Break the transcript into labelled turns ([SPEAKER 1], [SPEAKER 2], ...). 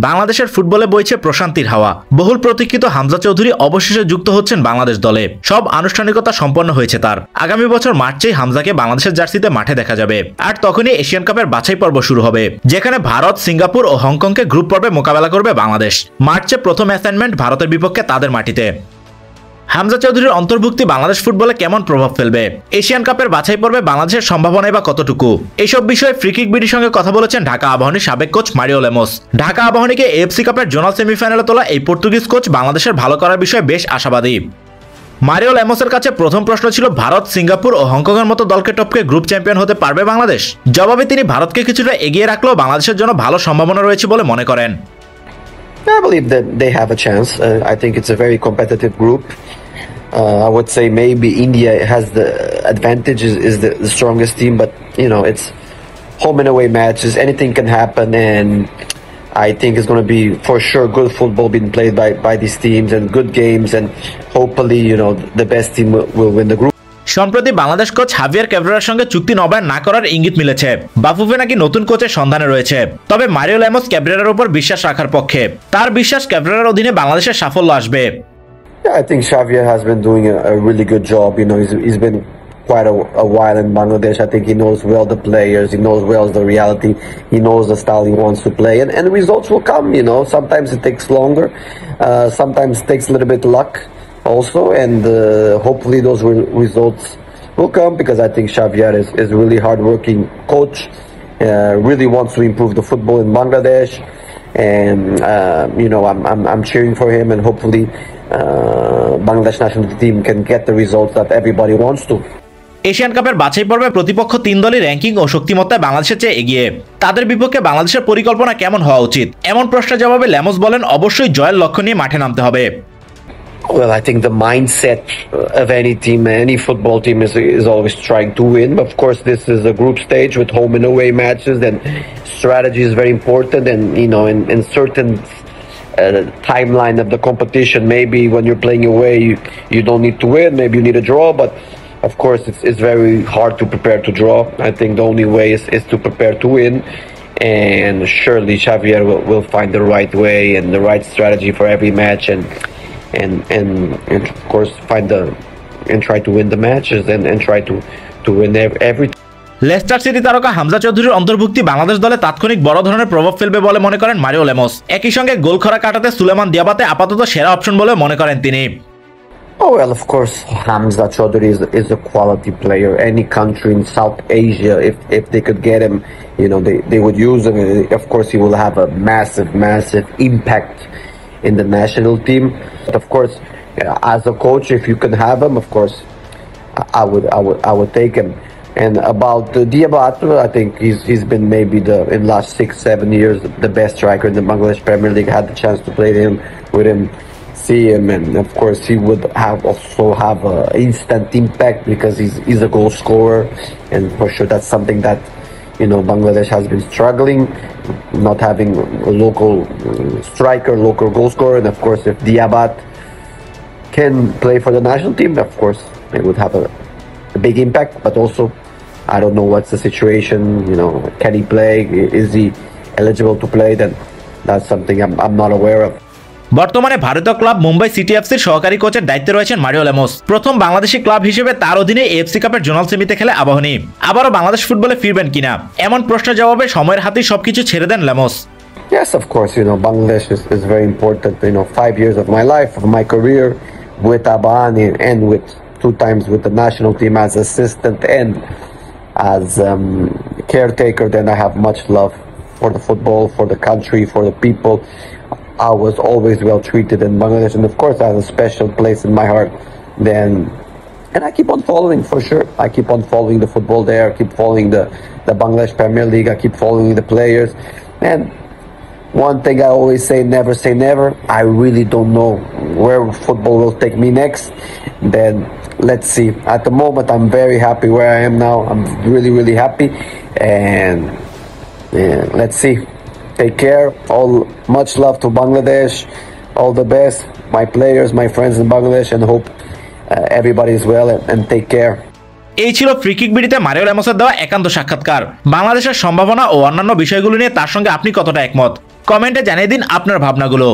[SPEAKER 1] বাংলাদেশের ফুটবলে বইছে প্রশান্তির হাওয়া। বহুল প্রতীক্ষিত হামজা চৌধুরী অবশেষে যুক্ত হচ্ছেন বাংলাদেশ দলে। সব আনুষ্ঠানিকতা সম্পন্ন হয়েছে তার। আগামী বছর মার্চেই হামজাকে বাংলাদেশের জার্সিতে মাঠে দেখা যাবে। আর তখনই এশিয়ান কাপের বাছাই পর্ব শুরু হবে, যেখানে ভারত, সিঙ্গাপুর ও হংকংকে গ্রুপ পর্বে মোকাবেলা করবে বাংলাদেশ। মার্চে প্রথম অ্যাসাইনমেন্ট ভারতের বিপক্ষে তাদের মাটিতে। হামজা চৌধুরীর অন্তর্ভুক্তি বাংলাদেশ ফুটবলে কেমন প্রভাব ফেলবে? এশিয়ান কাপের বাছাই পর্বে বাংলাদেশের সম্ভাবনাই বা কতটুকু? এসব বিষয়ে ফ্রিকিক বিডির সঙ্গে কথা বলেছেন ঢাকা আবাহনীর সাবেক কোচ মারিও লেমোস। ঢাকা আবাহনীকে এএফসি কাপের জোনাল সেমিফাইনালে তোলা এই পর্তুগিজ কোচ বাংলাদেশের ভালো করার বিষয়ে বেশ আশাবাদী। মারিও লেমোসের কাছে প্রথম প্রশ্ন ছিল ভারত, সিঙ্গাপুর ও হংকংয়ের মতো দলকে টপকে গ্রুপ চ্যাম্পিয়ন হতে পারবে বাংলাদেশ? জবাবে তিনি ভারতকে কিছুটা এগিয়ে রাখলেও বাংলাদেশের জন্য ভালো সম্ভাবনা রয়েছে বলে মনে করেন।
[SPEAKER 2] I believe that they have a chance. I think it's a very competitive group. I would say maybe India has the advantage, is the strongest team, but it's home and away matches. Anything can happen, and I think it's going to be for sure good football being played by these teams and good games, and hopefully the best team will win the group.
[SPEAKER 1] সম্প্রতি Bangladesh coach হাভিয়ার ক্যাব্রেরার সঙ্গে চুক্তি নবায়ন না করার ইঙ্গিত মিলেছে। বাফুফে নাকি নতুন কোচের সন্ধানে রয়েছে। তবে মারিও লেমোস ক্যাব্রেরার উপর বিশ্বাস রাখার পক্ষে। তার বিশ্বাস ক্যাব্রেরার অধীনে বাংলাদেশের সাফল্য আসবে।
[SPEAKER 2] Yeah, I think Xavier has been doing a really good job. He's been quite a while in Bangladesh. I think he knows well the players. He knows well the reality. He knows the style he wants to play, and results will come. Sometimes it takes longer. Sometimes it takes a little bit luck also, and hopefully those results will come, because I think Xavier is a really hard-working coach. Really wants to improve the football in Bangladesh, and I'm cheering for him, and hopefully Bangladesh national team can get the results that everybody wants to.
[SPEAKER 1] Asian কাপের বাছাই পর্বে প্রতিপক্ষ তিন দলই ranking ও শক্তিমত্তায় বাংলাদেশের চেয়ে এগিয়ে। তাদের বিপক্ষে বাংলাদেশের পরিকল্পনা কেমন হওয়া উচিত? এমন প্রশ্নের জবাবে লেমোস বলেন, অবশ্যই জয়ের লক্ষ্য নিয়ে মাঠে নামতে হবে।
[SPEAKER 2] Well, I think the mindset of any team, any football team, is always trying to win. Of course, this is a group stage with home and away matches, and strategy is very important. And in certain timeline of the competition, maybe when you're playing away, you don't need to win. Maybe you need a draw, but of course, it's very hard to prepare to draw. I think the only way is to prepare to win. And surely Xavier will find the right way and the right strategy for every match, and of course try to win the matches and try to win every.
[SPEAKER 1] Leicester city তারকা হামজা চৌধুরীর অন্তর্ভুক্তি বাংলাদেশ দলে তাৎক্ষণিক বড় ধরনের প্রভাব ফেলবে বলে মনে করেন মারিও লেমোস। একই সঙ্গে গোল খরা কাটাতে সুলেমান দিয়াবাতে আপাতত সেরা অপশন বলে মনে করেন তিনি।
[SPEAKER 2] Oh well, of course, Hamza Choudhury is a quality player. Any country in South Asia, if they could get him, they would use him. Of course, he will have a massive impact in the national team. But of course, as a coach, if you can have him, of course, I would take him. And about Diabat, I think he's been maybe in the last 6-7 years the best striker in the Bangladesh Premier League. I had the chance to play with him, see him, and of course he would also have an instant impact, because he's a goal scorer, and for sure that's something that Bangladesh has been struggling, not having a local striker, local goal scorer. And of course, if Diabat can play for the national team, of course it would have a big impact. But also, I don't know what's the situation. Can he play? Is he eligible to play? Then that's something I'm not aware of.
[SPEAKER 1] বর্তমানে ভারতীয় club Mumbai city এফসির সহকারী কোচের দায়িত্বে রয়েছেন Mario Lemos. প্রথম Bangladeshi club হিসেবে তার অধীনে এএফসি কাপের জোনাল সেমিতে খেলে আবাহনী। আবারও বাংলাদেশ ফুটবলে ফিরবেন কিনা, এমন প্রশ্নের জবাবে সময়ের হাতেই সবকিছু ছেড়ে দেন Lemos.
[SPEAKER 2] Yes, of course. Bangladesh is very important. 5 years of my life, of my career with Abahani, and with 2 times with the national team as assistant and as caretaker. Then I have much love for the football, for the country, for the people. I was always well treated in Bangladesh, and of course I have a special place in my heart. And I keep on following, for sure. I keep on following the football there. I keep following the Bangladesh Premier League. I keep following the players. And one thing I always say never. I really don't know where football will take me next. Then let's see. At the moment, I'm very happy where I am now. I'm really happy, and let's see. Take care. Much love to Bangladesh. All the best, my players, my friends in Bangladesh, and hope everybody is well, and take care.
[SPEAKER 1] এই ছিল free kick বিডিতে Mario ল্যামোসের দেওয়া একান্ত সাক্ষাৎকার। বাংলাদেশের সম্ভাবনা ও অন্যান্য বিষয়গুলো নিয়ে তার সঙ্গে আপনি কতটা একমত, কমেন্টে জানিয়ে দিন আপনার ভাবনাগুলো।